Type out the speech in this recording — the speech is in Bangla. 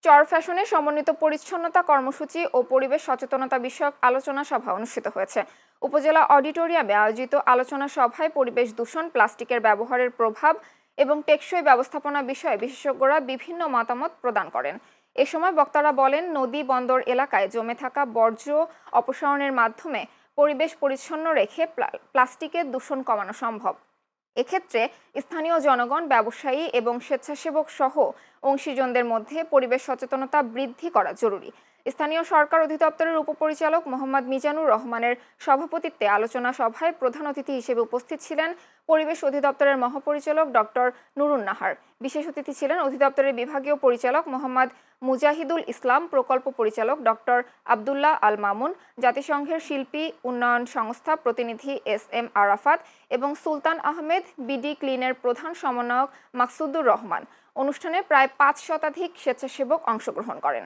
চর ফ্যাশনে সমন্বিত পরিচ্ছন্নতা কর্মসূচি ও পরিবেশ সচেতনতা বিষয়ক আলোচনা সভা অনুষ্ঠিত হয়েছে। উপজেলা অডিটোরিয়ামে আয়োজিত আলোচনা সভায় পরিবেশ দূষণ, প্লাস্টিকের ব্যবহারের প্রভাব এবং টেকসই ব্যবস্থাপনা বিষয়ে বিশেষজ্ঞরা বিভিন্ন মতামত প্রদান করেন। এ সময় বক্তারা বলেন, নদী বন্দর এলাকায় জমে থাকা বর্জ্য অপসারণের মাধ্যমে পরিবেশ পরিচ্ছন্ন রেখে প্লাস্টিকের দূষণ কমানো সম্ভব। এক্ষেত্রে স্থানীয় জনগণ, ব্যবসায়ী এবং স্বেচ্ছাসেবক সহ অংশীজনদের মধ্যে পরিবেশ সচেতনতা বৃদ্ধি করা জরুরি। স্থানীয় সরকার অধিদপ্তরের উপপরিচালক মোহাম্মদ মিজানুর রহমানের সভাপতিত্বে আলোচনা সভায় প্রধান অতিথি হিসেবে উপস্থিত ছিলেন পরিবেশ অধিদপ্তরের মহাপরিচালক ডক্টর নুরুন নাহার। বিশেষ অতিথি ছিলেন অধিদপ্তরের বিভাগীয় পরিচালক মোহাম্মদ মুজাহিদুল ইসলাম, প্রকল্প পরিচালক ডক্টর আবদুল্লাহ আল মামুন, জাতিসংঘের শিল্পী উন্নয়ন সংস্থা প্রতিনিধি এস এম আরাফাত এবং সুলতান আহমেদ, বিডি ক্লিনের প্রধান সমন্বয়ক মাকসুদুর রহমান। অনুষ্ঠানে প্রায় ৫ শতাধিক স্বেচ্ছাসেবক অংশগ্রহণ করেন।